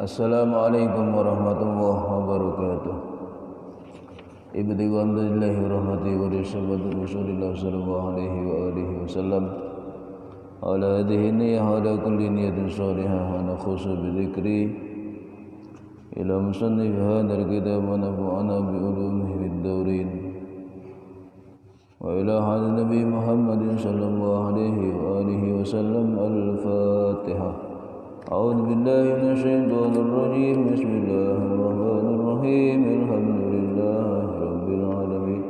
Assalamualaikum warahmatullahi wabarakatuh. Ibadi wa amdillahi wa rahmati wa risabatu Rasulillah sallallahu alaihi wa alihi wa sallam. Ala hadihi niyah ala kulli niyatin salihah wa nakhusu bidhikri ila musannif hadal kitab wa nafa'ana bi ulumihi bid dawrin wa ila hadal nabi Muhammadin sallallahu alaihi wa alihi wa sallam. Al-Fatihah. أعوذ بالله من الشيطان الرجيم. بسم الله الرحمن الرحيم. الحمد لله رب العالمين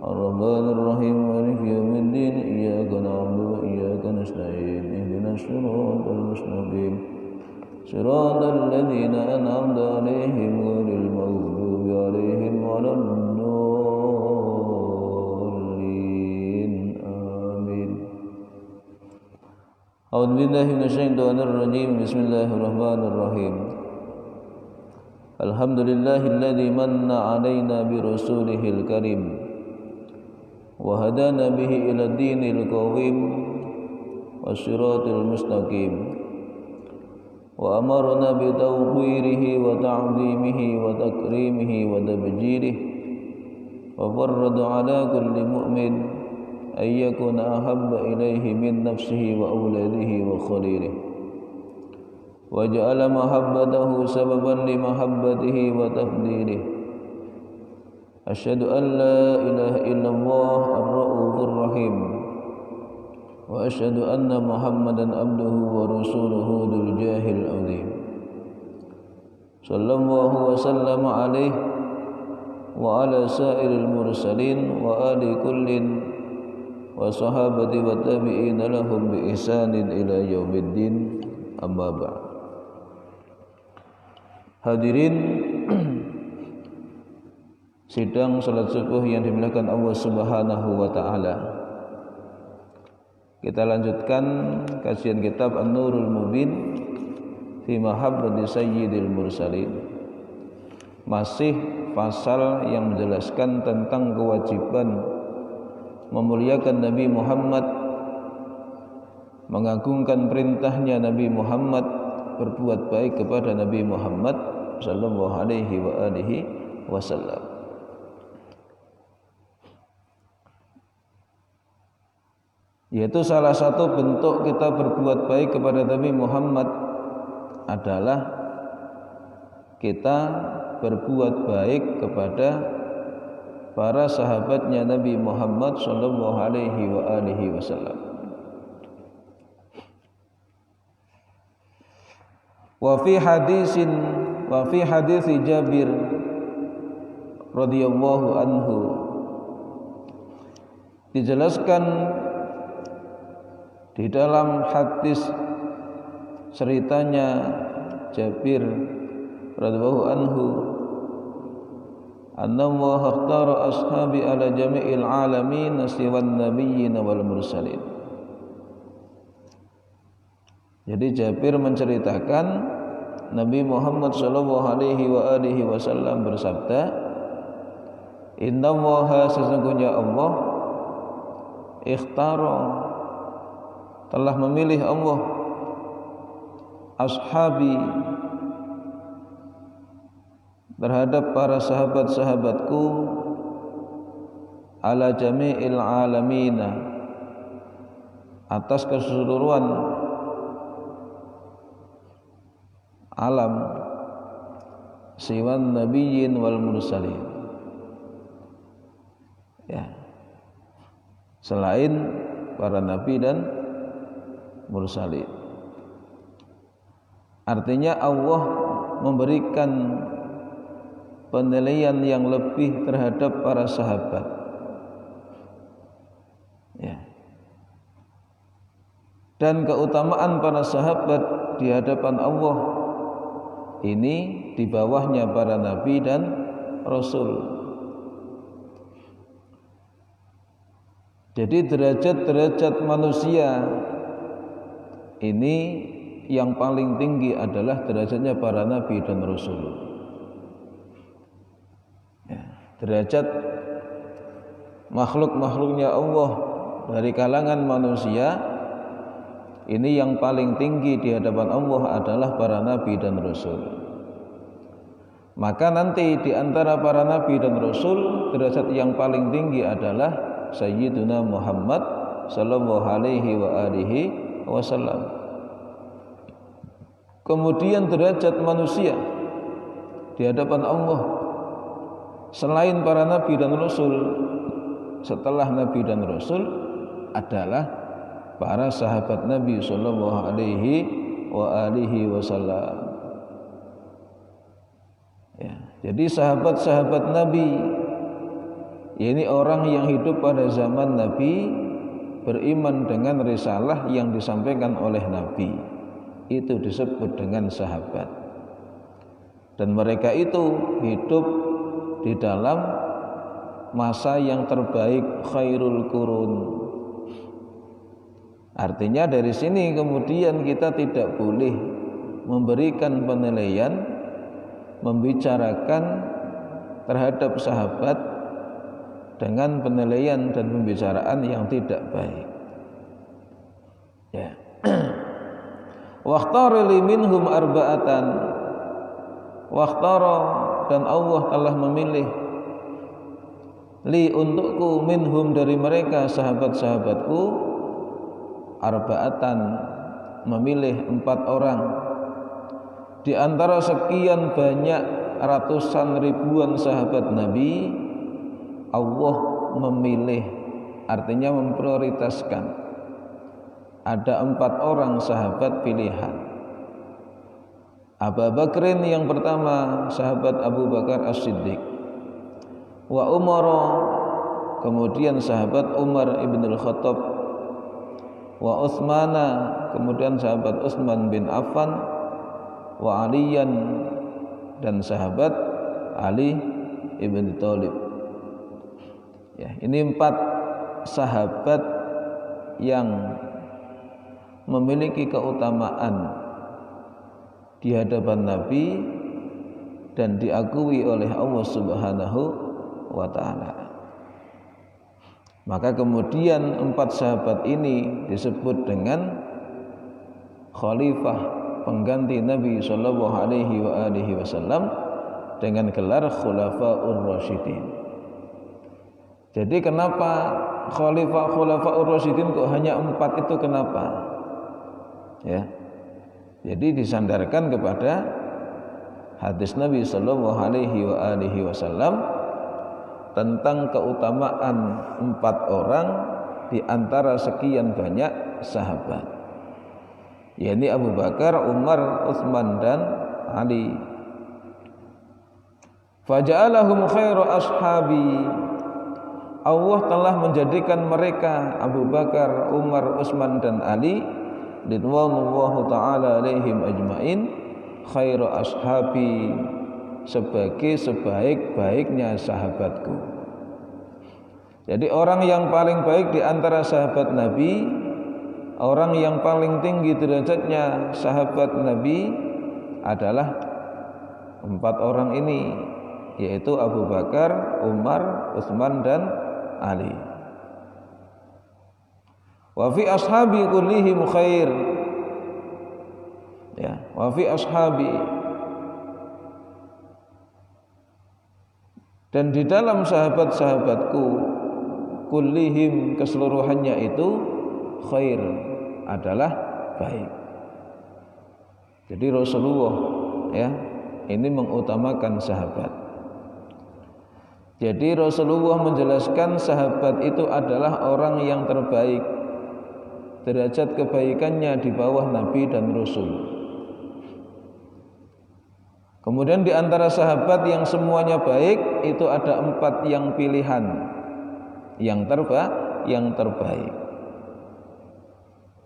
الرحمن الرحيم مالك يوم الدين إياك نعبد وإياك نستعين اهدنا الصراط المستقيم صراط الذين أنعمت عليهم غير المغضوب عليهم ولا أعوذ بالله من الشيطان الرجيم. بسم الله الرحمن الرحيم. الحمد لله الذي من علينا برسوله الكريم وهدانا به إلى الدين القويم والصراط المستقيم وأمرنا بتوقيره وتعظيمه وتكريمه وتبجيله وفرض على كل مؤمن أن يكون أحب إليه من نفسه وأولاده وخليله وجعل محبته سببا لمحبته وتفضيله. أشهد أن لا إله إلا الله الرؤوف الرحيم وأشهد أن محمدا عبده ورسوله ذو الجاه العظيم صلى الله وسلم عليه وعلى سائر المرسلين وآل كل وصحابة والتابعين لهم بإحسان إلى يوم الدين. Amma ba'd. Hadirin sidang salat subuh yang dimuliakan Allah Subhanahu wa taala. Kita lanjutkan kajian kitab An-Nurul Mubin fi Mahabbati Sayyidil Mursalin. Masih pasal yang menjelaskan tentang kewajiban memuliakan Nabi Muhammad, mengagungkan perintahnya Nabi Muhammad, berbuat baik kepada Nabi Muhammad sallallahu alaihi wa alihi wasallam. Yaitu salah satu bentuk kita berbuat baik kepada Nabi Muhammad adalah kita berbuat baik kepada para sahabatnya Nabi Muhammad sallallahu alaihi wa alihi wasallam. Wa fi hadis Jabir radhiyallahu anhu dijelaskan di dalam hadis ceritanya Jabir radhiyallahu anhu, anna Allah ikhtara ashabi ala jami'il alamin siwan nabiyyin wal mursalin. Jadi Jabir menceritakan Nabi Muhammad sallallahu alaihi wa alihi wasallam bersabda, inna Allah, sesungguhnya Allah, ikhtara, telah memilih Allah, ashabi, terhadap para sahabat-sahabatku, ala jami'il alamina, atas keseluruhan alam, siwan nabiyyin wal mursalin, ya, selain para nabi dan mursalin. Artinya Allah memberikan penilaian yang lebih terhadap para sahabat, ya. Dan keutamaan para sahabat di hadapan Allah ini di bawahnya para nabi dan rasul. Jadi derajat-derajat manusia ini yang paling tinggi adalah derajatnya para nabi dan rasul. Derajat makhluk-makhluknya Allah dari kalangan manusia ini yang paling tinggi di hadapan Allah adalah para nabi dan rasul. Maka nanti di antara para nabi dan rasul derajat yang paling tinggi adalah Sayyiduna Muhammad sallallahu alaihi wa alihi wasallam. Kemudian derajat manusia di hadapan Allah selain para nabi dan rasul, setelah nabi dan rasul adalah para sahabat Nabi sallallahu alaihi wa alihi wasallam. Ya, jadi sahabat-sahabat Nabi ini orang yang hidup pada zaman Nabi, beriman dengan risalah yang disampaikan oleh Nabi. Itu disebut dengan sahabat. Dan mereka itu hidup di dalam masa yang terbaik, khairul qurun. Artinya dari sini kemudian kita tidak boleh memberikan penilaian, membicarakan terhadap sahabat dengan penilaian dan pembicaraan yang tidak baik. Ya. Wakhtara li minhum arba'atan. Wakhtara, dan Allah telah memilih li untukku minhum dari mereka sahabat-sahabatku arba'atan, memilih 4 orang di antara sekian banyak ratusan ribuan sahabat Nabi. Allah memilih, artinya memprioritaskan, ada 4 orang sahabat pilihan. Abu Bakrin yang pertama, sahabat Abu Bakar As-Siddiq. Wa Umar, kemudian sahabat Umar ibn al-Khattab. Wa Utsmana, kemudian sahabat Utsman bin Affan. Wa Aliyan, dan sahabat Ali ibn Thalib. Ya, ini 4 sahabat yang memiliki keutamaan di hadapan Nabi dan diakui oleh Allah Subhanahu wa taala. Maka kemudian 4 sahabat ini disebut dengan khalifah, pengganti Nabi sallallahu alaihi wa alihi wasallam, dengan gelar Khulafaur Rasyidin. Jadi kenapa Khulafaur Rasyidin kok hanya 4 itu, kenapa? Ya. Jadi disandarkan kepada hadis Nabi sallallahu alaihi wa alihi wasallam tentang keutamaan 4 orang di antara sekian banyak sahabat, yakni Abu Bakar, Umar, Utsman, dan Ali. Faja'alahum khairu ashabi. Allah telah menjadikan mereka Abu Bakar, Umar, Utsman, dan Ali ridwanullahu ta'ala alaihim ajmain khairu ashabi, sebagai sebaik-baiknya sahabatku. Jadi orang yang paling baik di antara sahabat Nabi, orang yang paling tinggi derajatnya sahabat Nabi adalah 4 orang ini, yaitu Abu Bakar, Umar, Utsman, dan Ali. Wa fi ashabi kullihim khair. Ya, wa fi ashabi, dan di dalam sahabat-sahabatku kullihim, keseluruhannya itu khair, adalah baik. Jadi Rasulullah ya ini mengutamakan sahabat. Jadi Rasulullah menjelaskan sahabat itu adalah orang yang terbaik, derajat kebaikannya di bawah Nabi dan Rasul. Kemudian di antara sahabat yang semuanya baik itu ada 4 yang pilihan, yang terbaik.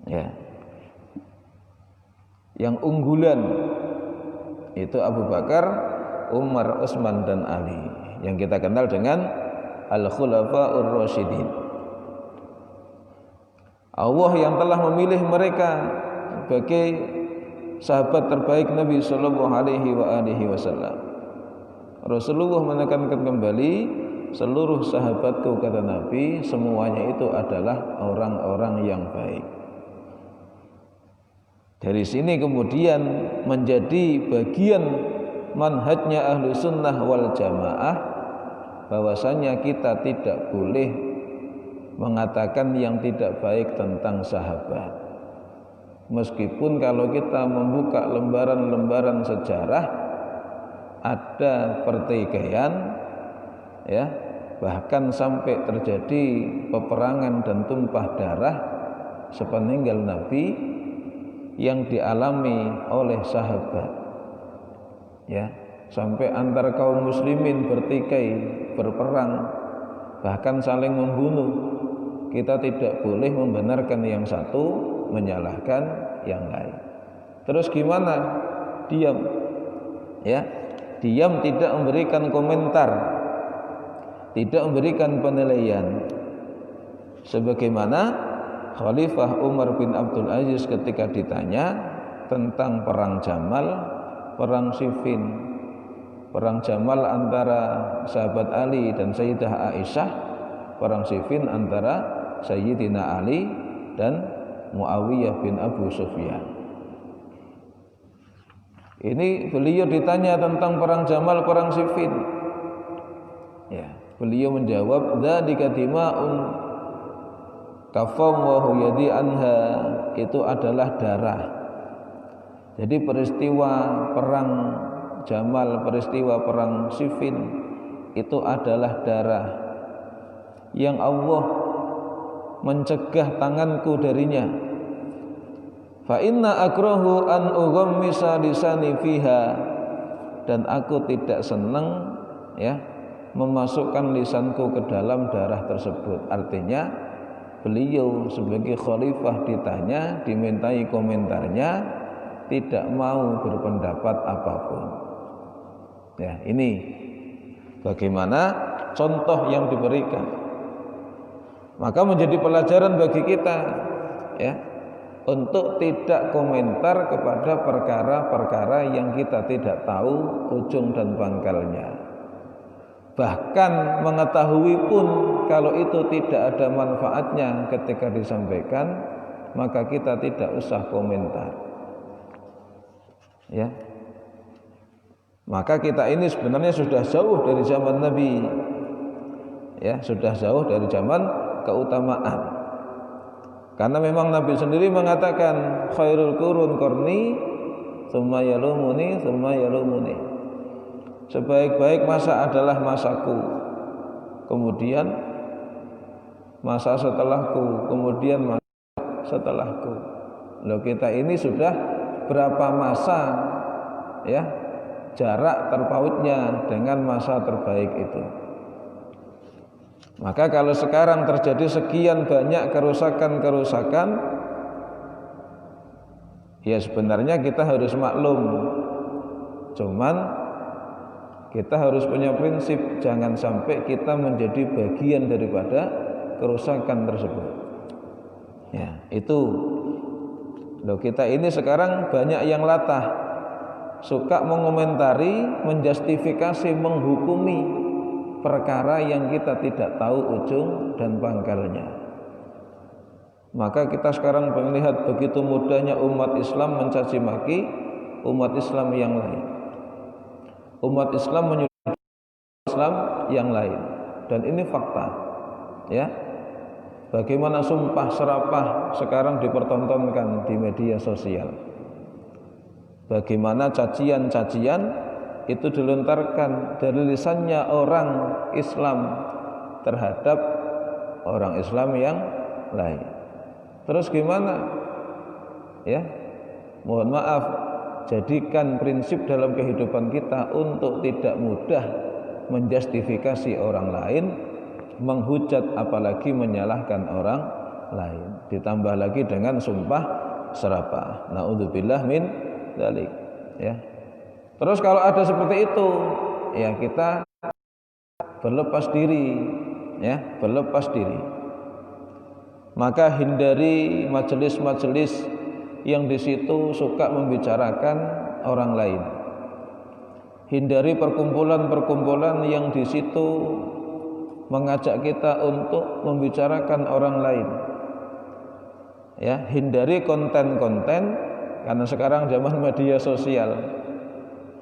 Ya. Yang unggulan itu Abu Bakar, Umar, Utsman, dan Ali, yang kita kenal dengan Al-Khulafaur Rasyidin. Allah yang telah memilih mereka sebagai sahabat terbaik Nabi sallallahu alaihi wa alihi wasallam. Rasulullah menekankan kembali, seluruh sahabatku, kata Nabi, semuanya itu adalah orang-orang yang baik. Dari sini kemudian menjadi bagian manhajnya ahlu sunnah wal jamaah, bahwasanya kita tidak boleh mengatakan yang tidak baik tentang sahabat. Meskipun kalau kita membuka lembaran-lembaran sejarah ada pertikaian, ya, bahkan sampai terjadi peperangan dan tumpah darah sepeninggal Nabi yang dialami oleh sahabat, ya, sampai antar kaum muslimin bertikai, berperang, bahkan saling membunuh. Kita tidak boleh membenarkan yang satu, menyalahkan yang lain. Terus gimana? Diam, ya, diam, tidak memberikan komentar, tidak memberikan penilaian. Sebagaimana Khalifah Umar bin Abdul Aziz ketika ditanya tentang perang Jamal, perang Siffin, perang Jamal antara sahabat Ali dan Sayyidah Aisyah, perang Siffin antara Sayyidina Ali dan Muawiyah bin Abu Sufyan. Ini beliau ditanya tentang perang Jamal, perang Siffin, ya, beliau menjawab, dzalika dima'un kafawwahu yadi anha, itu adalah darah. Jadi peristiwa perang Jamal, peristiwa perang Siffin itu adalah darah yang Allah mencegah tanganku darinya. Fa inna akrahu an ughammisa lisani fiha, dan aku tidak senang, ya, memasukkan lisanku ke dalam darah tersebut. Artinya beliau sebagai khalifah ditanya, dimintai komentarnya, tidak mau berpendapat apapun. Ya, ini bagaimana contoh yang diberikan. Maka menjadi pelajaran bagi kita, ya, untuk tidak komentar kepada perkara-perkara yang kita tidak tahu ujung dan pangkalnya. Bahkan mengetahui pun kalau itu tidak ada manfaatnya ketika disampaikan, maka kita tidak usah komentar, ya. Maka kita ini sebenarnya sudah jauh dari zaman Nabi, ya, sudah jauh dari zaman keutamaan. Karena memang Nabi sendiri mengatakan khairul qurun qarni tsumma yalumuni tsumma yalumuni. Sebaik-baik masa adalah masaku, kemudian masa setelahku, kemudian masa setelahku. Loh, kita ini sudah berapa masa, ya, jarak terpautnya dengan masa terbaik itu. Maka kalau sekarang terjadi sekian banyak kerusakan-kerusakan, ya sebenarnya kita harus maklum. Cuman kita harus punya prinsip, jangan sampai kita menjadi bagian daripada kerusakan tersebut. Ya, itu. Loh, kita ini sekarang banyak yang latah, suka mengomentari, menjustifikasi, menghukumi perkara yang kita tidak tahu ujung dan pangkalnya. Maka kita sekarang melihat begitu mudahnya umat Islam mencaci maki umat Islam yang lain. Umat Islam menyudutkan Islam yang lain, dan ini fakta, ya. Bagaimana sumpah serapah sekarang dipertontonkan di media sosial. Bagaimana cacian-cacian itu dilontarkan dari lisannya orang Islam terhadap orang Islam yang lain. Terus gimana? Ya, mohon maaf, jadikan prinsip dalam kehidupan kita untuk tidak mudah menjustifikasi orang lain, menghujat apalagi menyalahkan orang lain, ditambah lagi dengan sumpah serapah. Naudzubillah min dzalik, ya. Terus kalau ada seperti itu, ya kita berlepas diri, ya, berlepas diri. Maka hindari majelis-majelis yang di situ suka membicarakan orang lain. Hindari perkumpulan-perkumpulan yang di situ mengajak kita untuk membicarakan orang lain. Ya, hindari konten-konten karena sekarang zaman media sosial,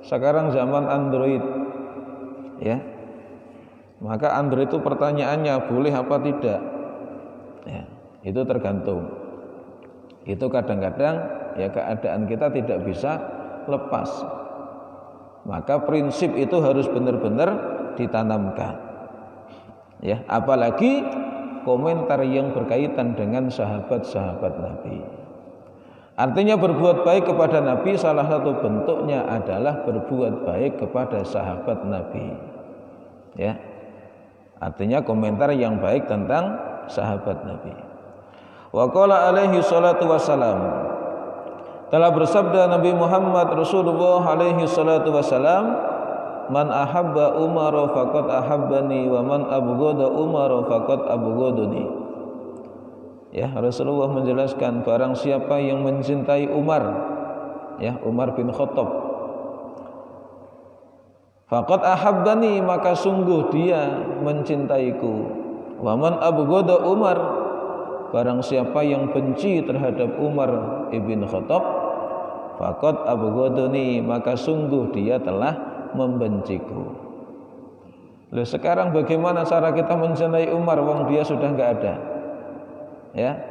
sekarang zaman Android, ya. Maka Android itu pertanyaannya boleh apa tidak? Ya, itu tergantung. Itu kadang-kadang ya keadaan kita tidak bisa lepas. Maka prinsip itu harus benar-benar ditanamkan. Ya, apalagi komentar yang berkaitan dengan sahabat-sahabat Nabi. Artinya berbuat baik kepada Nabi salah satu bentuknya adalah berbuat baik kepada sahabat Nabi. Ya. Artinya komentar yang baik tentang sahabat Nabi. Wa qala alaihi salatu wassalam, telah bersabda Nabi Muhammad Rasulullah alaihi salatu wassalam, man ahabba Umar faqad ahabbani wa man abghada Umar faqad abghadani. Ya, Rasulullah menjelaskan barang siapa yang mencintai Umar, ya, Umar bin Khattab, faqad ahabbani, maka sungguh dia mencintaiku. Wa man abghada Umar, barang siapa yang benci terhadap Umar ibn Khattab, faqad abghadani, maka sungguh dia telah membenciku. Loh, sekarang bagaimana cara kita mencintai Umar wong dia sudah enggak ada? Ya.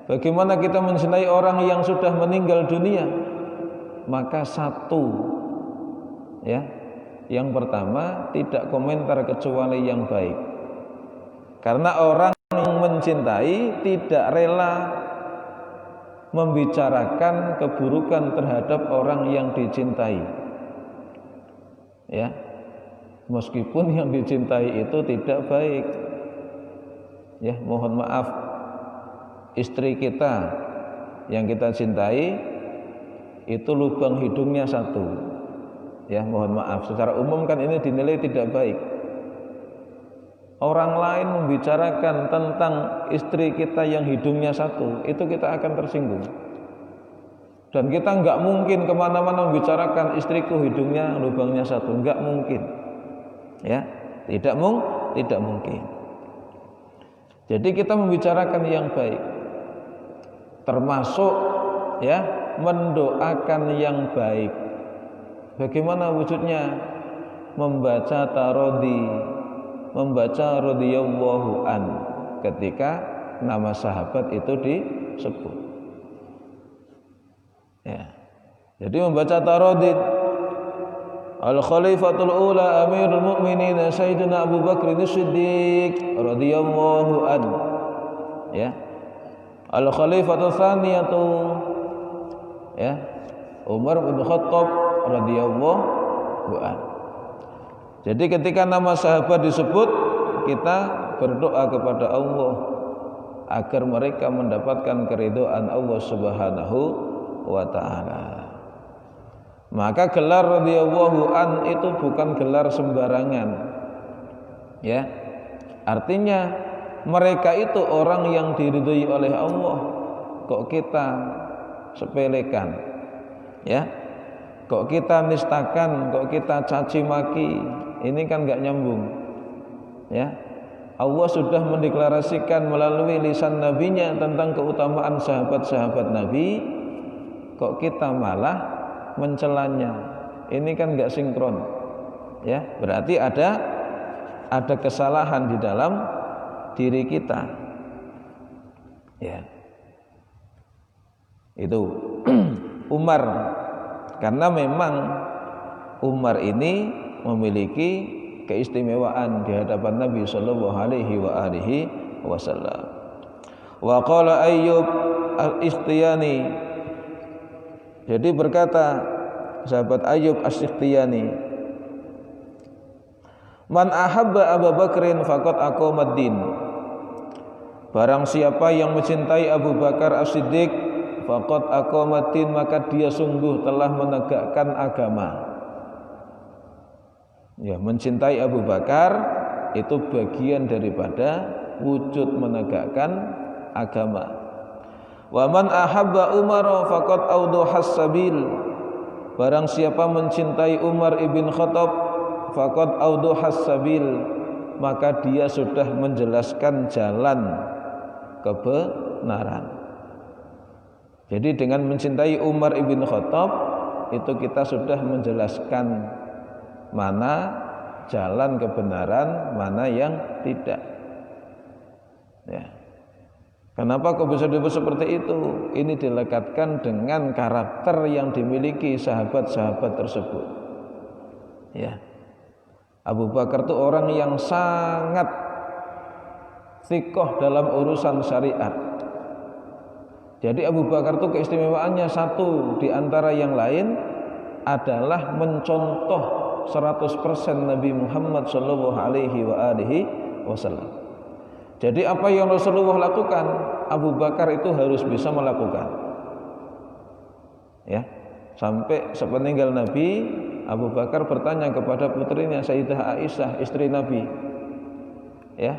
Bagaimana kita mencintai orang yang sudah meninggal dunia? Maka satu, ya. Yang pertama, tidak komentar kecuali yang baik. Karena orang yang mencintai tidak rela membicarakan keburukan terhadap orang yang dicintai. Ya. Meskipun yang dicintai itu tidak baik. Ya, mohon maaf, istri kita yang kita cintai itu lubang hidungnya satu. Ya, mohon maaf, secara umum kan ini dinilai tidak baik. Orang lain membicarakan tentang istri kita yang hidungnya satu, itu kita akan tersinggung. Dan kita enggak mungkin kemana-mana membicarakan istriku hidungnya lubangnya satu, enggak mungkin. Ya, tidak mungkin. Jadi kita membicarakan yang baik, termasuk ya mendoakan yang baik. Bagaimana wujudnya? Membaca tarodhi, membaca radhiyallahu an ketika nama sahabat itu disebut. Ya. Jadi membaca tarodhi, Al-Khalifatul Ula Amirul Mukminin Sayyidina Abu Bakr As-Siddiq radhiyallahu an. Ya. Al-Khalifatul Tsaniyatu, ya, Umar bin Khattab radhiyallahu an. Jadi ketika nama sahabat disebut, kita berdoa kepada Allah agar mereka mendapatkan keridhaan Allah Subhanahu wa taala. Maka gelar radhiyallahu an itu bukan gelar sembarangan. Ya. Artinya mereka itu orang yang diridhoi oleh Allah, kok kita sepelekan, ya, kok kita nistakan, kok kita caci maki, ini kan nggak nyambung, ya. Allah sudah mendeklarasikan melalui lisan nabinya tentang keutamaan sahabat-sahabat Nabi, kok kita malah mencelanya, ini kan nggak sinkron, ya. Berarti ada kesalahan di dalam diri kita, ya. Itu Umar, karena memang Umar ini memiliki keistimewaan di hadapan Nabi sallallahu alaihi wasallam. Wa qala Ayyub al-Ikhtiyani, jadi berkata sahabat Ayyub as-Sikhtiyani, man ahabba Abu Bakrin faqad aqamaddin, barang siapa yang mencintai Abu Bakar As-Siddiq, faqad aqamaddin, maka dia sungguh telah menegakkan agama. Ya, mencintai Abu Bakar itu bagian daripada wujud menegakkan agama. Wa man ahabba Umar faqad awdahas sabil, barang siapa mencintai Umar ibn Khattab, faqad awdahas sabil, maka dia sudah menjelaskan jalan kebenaran. Jadi dengan mencintai Umar ibn Khattab itu kita sudah menjelaskan mana jalan kebenaran, mana yang tidak. Ya. Kenapa kok bisa disebut seperti itu? Ini dilekatkan dengan karakter yang dimiliki sahabat-sahabat tersebut. Ya. Abu Bakar itu orang yang sangat thiqah dalam urusan syariat. Jadi Abu Bakar itu keistimewaannya satu di antara yang lain adalah mencontoh 100% Nabi Muhammad sallallahu alaihi wasallam. Jadi apa yang Rasulullah lakukan, Abu Bakar itu harus bisa melakukan. Ya, sampai sepeninggal Nabi, Abu Bakar bertanya kepada putrinya Sayyidah Aisyah, istri Nabi. Ya.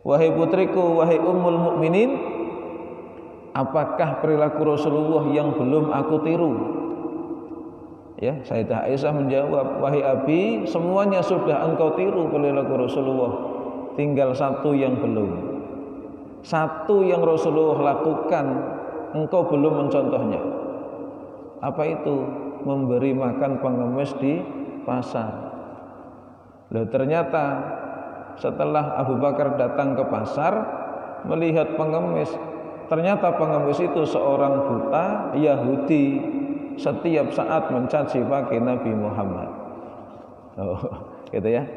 Wahai putriku, wahai ummul mukminin, apakah perilaku Rasulullah yang belum aku tiru? Ya, Sayyidah Aisyah menjawab, wahai Abi, semuanya sudah engkau tiru perilaku Rasulullah. Tinggal satu yang belum. Satu yang Rasulullah lakukan engkau belum mencontohnya. Apa itu? Memberi makan pengemis di pasar. Loh, ternyata setelah Abu Bakar datang ke pasar melihat pengemis, ternyata pengemis itu seorang buta Yahudi, setiap saat mencaci maki Nabi Muhammad. Oh, gitu ya.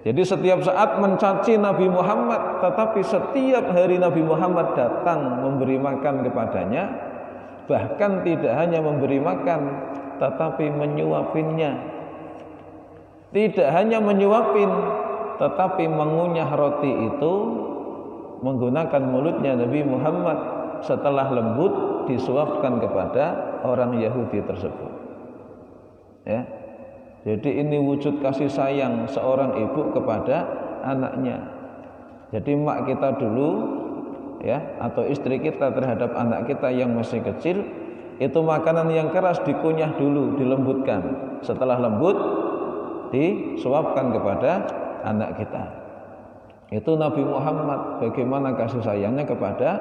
Jadi setiap saat mencaci Nabi Muhammad, tetapi setiap hari Nabi Muhammad datang memberi makan kepadanya, bahkan tidak hanya memberi makan, tetapi menyuapinnya. Tidak hanya menyuapin, tetapi mengunyah roti itu menggunakan mulutnya Nabi Muhammad, setelah lembut disuapkan kepada orang Yahudi tersebut. Ya. Jadi ini wujud kasih sayang seorang ibu kepada anaknya. Jadi mak kita dulu ya, atau istri kita terhadap anak kita yang masih kecil, itu makanan yang keras dikunyah dulu, dilembutkan. Setelah lembut disuapkan kepada anak kita. Itu Nabi Muhammad bagaimana kasih sayangnya kepada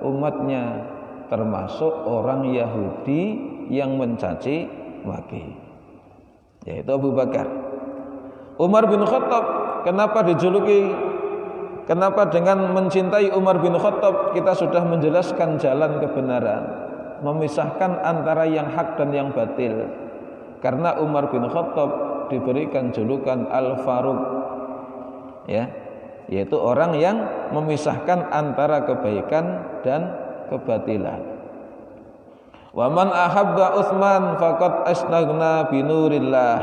umatnya, termasuk orang Yahudi yang mencaci maki, yaitu Abu Bakar. Umar bin Khattab, kenapa dijuluki, kenapa dengan mencintai Umar bin Khattab kita sudah menjelaskan jalan kebenaran, memisahkan antara yang hak dan yang batil. Karena Umar bin Khattab diberikan julukan Al-Faruq, ya, yaitu orang yang memisahkan antara kebaikan dan kebatilan. Wa man ahabba Utsman faqad astaghna binurillah.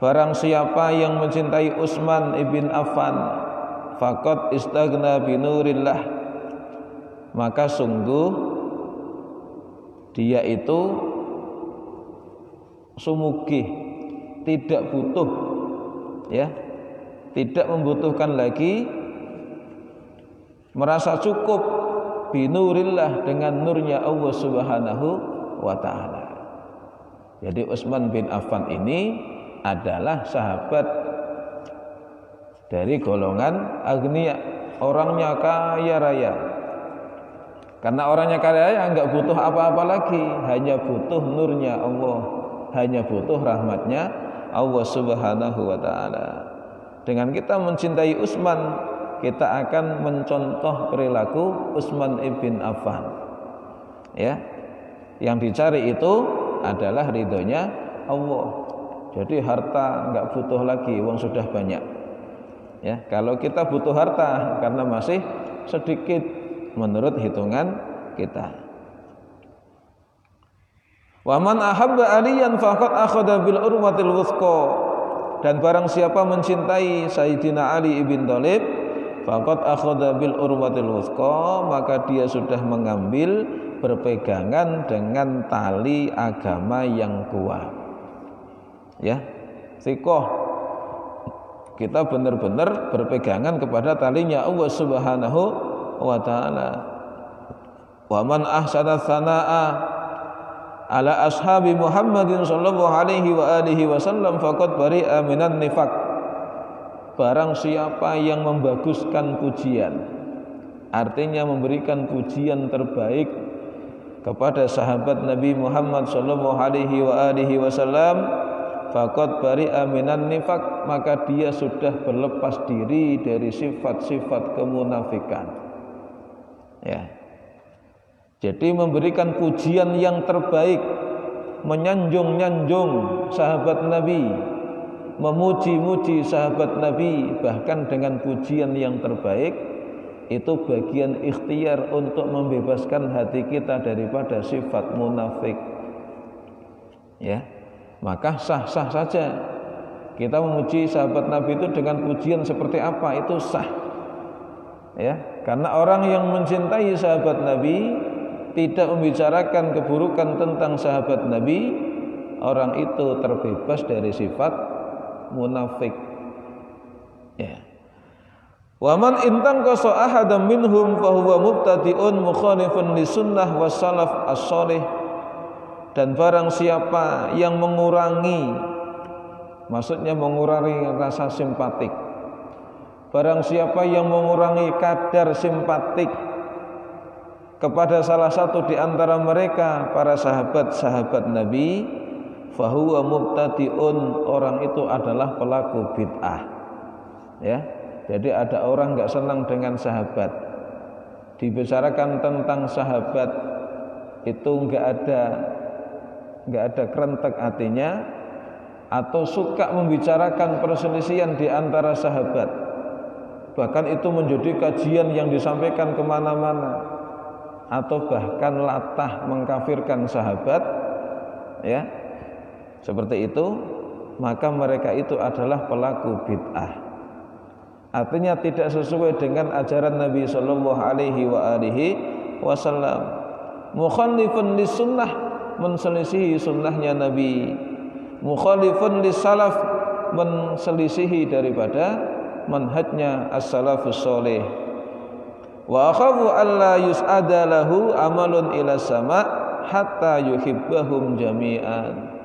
Barang siapa yang mencintai Utsman ibn Affan, faqad istaghna binurillah, maka sungguh dia itu sumugih, tidak butuh, ya, tidak membutuhkan lagi, merasa cukup binurillah dengan nurnya Allah Subhanahu wa ta'ala. Jadi Utsman bin Affan ini adalah sahabat dari golongan agniya, orangnya kaya raya. Karena orangnya kaya raya enggak butuh apa-apa lagi, hanya butuh nurnya Allah, hanya butuh rahmatnya Allah Subhanahu wa ta'ala. Dengan kita mencintai Utsman, kita akan mencontoh perilaku Utsman ibn Affan. Ya, yang dicari itu adalah ridhonya Allah. Jadi harta enggak butuh lagi, uang sudah banyak. Ya, kalau kita butuh harta karena masih sedikit menurut hitungan kita. Wa man ahabba aliyan faqad akhadha bil urwatil wuthqa. Dan barang siapa mencintai Sayyidina Ali ibn Thalib, faqad akhadha bil urwatil wuthqa, maka dia sudah mengambil berpegangan dengan tali agama yang kuat. Ya, thiqah, kita benar-benar berpegangan kepada talinya Allah Subhanahu wa ta'ala. Wa man ahsana tsanaa ala ashabi Muhammadin sallallahu alaihi wa alihi wasallam faqad bari'a minan nifaq. Barang siapa yang membaguskan pujian artinya memberikan pujian terbaik kepada sahabat Nabi Muhammad sallallahu alaihi wasallam, faqad bari'a minan nifaq, maka dia sudah berlepas diri dari sifat-sifat kemunafikan. Ya. Jadi memberikan pujian yang terbaik, menyanjung-nyanjung sahabat Nabi, memuji-muji sahabat Nabi bahkan dengan pujian yang terbaik, itu bagian ikhtiar untuk membebaskan hati kita daripada sifat munafik. Ya. Maka sah-sah saja kita memuji sahabat Nabi itu dengan pujian seperti apa, itu sah. Ya, karena orang yang mencintai sahabat Nabi tidak membicarakan keburukan tentang sahabat Nabi, orang itu terbebas dari sifat munafik. Ya. Wa man intanqasa ahadam minhum fa huwa mubtadi'un mukhalifun lisunnah was salaf as-shalih. Dan barang siapa yang mengurangi, maksudnya mengurangi rasa simpatik, barang siapa yang mengurangi kadar simpatik kepada salah satu di antara mereka para sahabat-sahabat Nabi, fahuwa mubtadi'un, orang itu adalah pelaku bid'ah. Ya, jadi ada orang enggak senang dengan sahabat, dibicarakan tentang sahabat itu enggak ada kerentek hatinya, atau suka membicarakan perselisihan di antara sahabat, bahkan itu menjadi kajian yang disampaikan kemana-mana, atau bahkan latah mengkafirkan sahabat, ya, seperti itu, maka mereka itu adalah pelaku bid'ah. Artinya tidak sesuai dengan ajaran Nabi sallallahu alaihi wasallam. Mukhalifun lisunnah, menselisihi sunnahnya Nabi. Mukhalifun lisalaf, menselisihi daripada manhajnya as-salafus shalih. Wa akhafu alla yus'ada lahu amalun ila sama hatta yuhibbahum jami'an.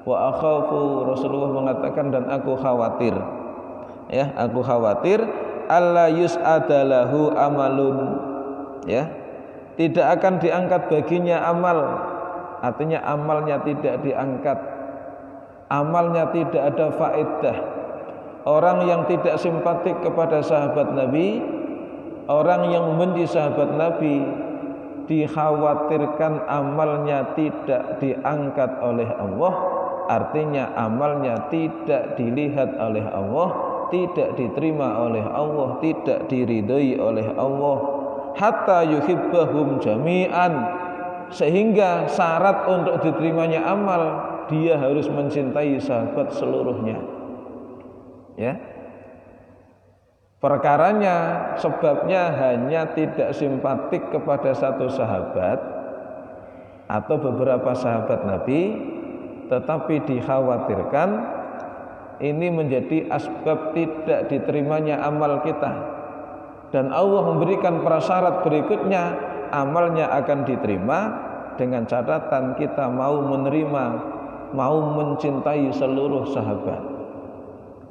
Wa akhafu, Rasulullah mengatakan, dan aku khawatir, ya, aku khawatir alla yus'ada lahu amalun, ya, tidak akan diangkat baginya amal, artinya amalnya tidak diangkat, amalnya tidak ada faedah. Orang yang tidak simpatik kepada sahabat Nabi, orang yang membenci sahabat Nabi, dikhawatirkan amalnya tidak diangkat oleh Allah, artinya amalnya tidak dilihat oleh Allah, tidak diterima oleh Allah, tidak diridhoi oleh Allah, hatta yuhibbahum jami'an, sehingga syarat untuk diterimanya amal, dia harus mencintai sahabat seluruhnya. Ya. Perkaranya, sebabnya hanya tidak simpatik kepada satu sahabat atau beberapa sahabat Nabi, tetapi dikhawatirkan ini menjadi asbab tidak diterimanya amal kita. Dan Allah memberikan prasyarat berikutnya, amalnya akan diterima dengan catatan kita mau menerima, mau mencintai seluruh sahabat.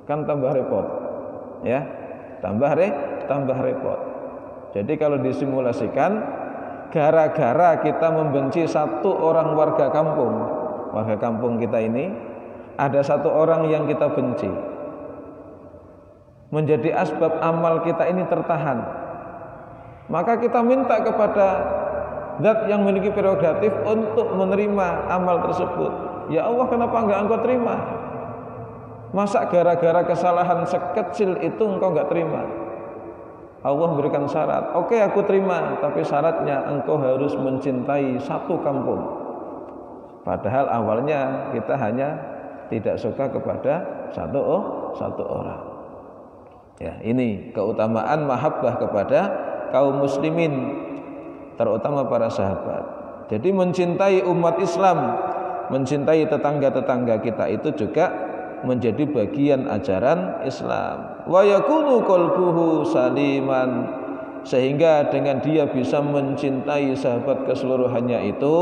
Kan tambah repot, ya. Tambah repot. Jadi kalau disimulasikan, gara-gara kita membenci satu orang warga kampung kita ini, ada satu orang yang kita benci, menjadi asbab amal kita ini tertahan, maka kita minta kepada Zat yang memiliki prerogatif untuk menerima amal tersebut. Ya Allah, kenapa enggak Engkau terima? Masa gara-gara kesalahan sekecil itu Engkau enggak terima? Allah memberikan syarat. Oke, aku terima, tapi syaratnya Engkau harus mencintai satu kampung. Padahal awalnya kita hanya tidak suka kepada satu orang. Ya, ini keutamaan mahabbah kepada kaum muslimin, terutama para sahabat. Jadi mencintai umat Islam, mencintai tetangga-tetangga kita itu juga menjadi bagian ajaran Islam. Wa yakunu qalbuhu saliman, sehingga dengan dia bisa mencintai sahabat keseluruhannya itu,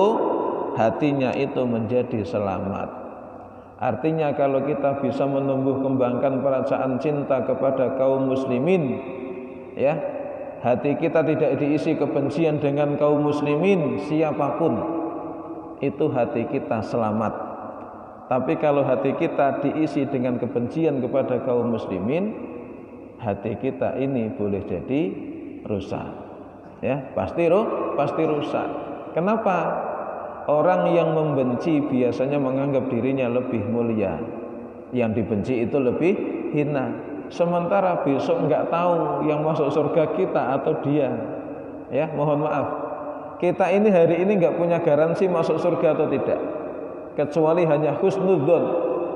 hatinya itu menjadi selamat. Artinya kalau kita bisa menumbuh kembangkan perasaan cinta kepada kaum muslimin, ya, hati kita tidak diisi kebencian dengan kaum muslimin siapapun, itu hati kita selamat. Tapi kalau hati kita diisi dengan kebencian kepada kaum muslimin, hati kita ini boleh jadi rusak. Ya, pasti rusak. Kenapa? Orang yang membenci biasanya menganggap dirinya lebih mulia, yang dibenci itu lebih hina. Sementara besok enggak tahu yang masuk surga kita atau dia. Ya, mohon maaf. Kita ini hari ini enggak punya garansi masuk surga atau tidak, kecuali hanya husnudzon,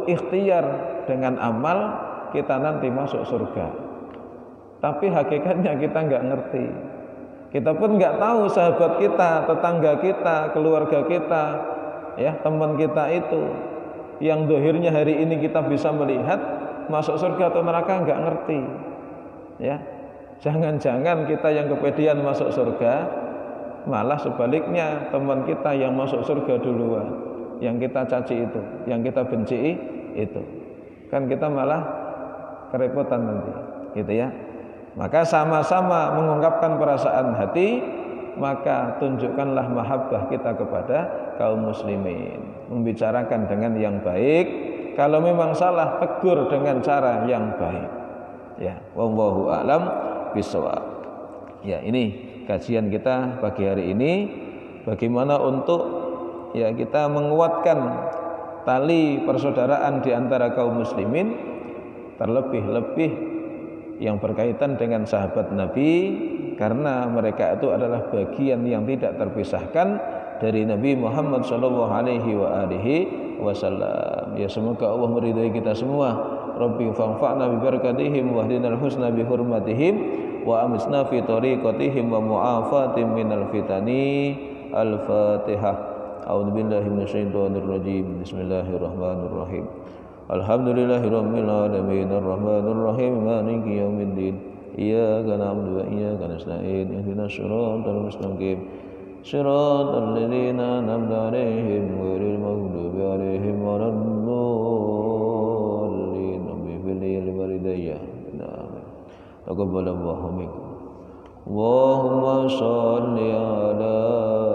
ikhtiar dengan amal kita nanti masuk surga. Tapi hakikatnya kita enggak ngerti. Kita pun enggak tahu sahabat kita, tetangga kita, keluarga kita, ya, teman kita itu yang dohirnya hari ini kita bisa melihat masuk surga atau neraka enggak ngerti. Ya. Jangan-jangan kita yang kepedean masuk surga, malah sebaliknya teman kita yang masuk surga duluan, yang kita caci itu, yang kita benci itu. Kan kita malah kerepotan nanti, gitu ya. Maka sama-sama mengungkapkan perasaan hati, maka tunjukkanlah mahabbah kita kepada kaum muslimin, membicarakan dengan yang baik. Kalau memang salah, tegur dengan cara yang baik. Ya, wallahu a'lam bishawab. Ya, ini kajian kita pagi hari ini, bagaimana untuk ya kita menguatkan tali persaudaraan di antara kaum muslimin, terlebih-lebih yang berkaitan dengan sahabat Nabi, karena mereka itu adalah bagian yang tidak terpisahkan dari Nabi Muhammad sallallahu alaihi wasallam. Ya, semoga Allah meridhai kita semua. Rabbi fanfa'na bi barakatihim wahdinal husna bi hurmatihim wa amisna fi tariqatihim wa mu'afatim minal fitani. Al-Fatihah. A'udzubillahi minasyaitonir rajim. Bismillahirrahmanirrahim. Alhamdulillahirabbil alamin arrahmanir rahim maliki yaumiddin iyyaka na'budu wa iyyaka nasta'in ihdinas siratal mustaqim siratal ladzina an'amta 'alaihim ghairil maghdubi 'alaihim waladdallin amin walidayya amin taqabbalallahu minkum Allahumma shalli ala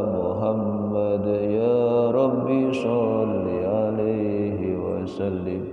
Muhammad ya rabbi shalli alaihi wa sallim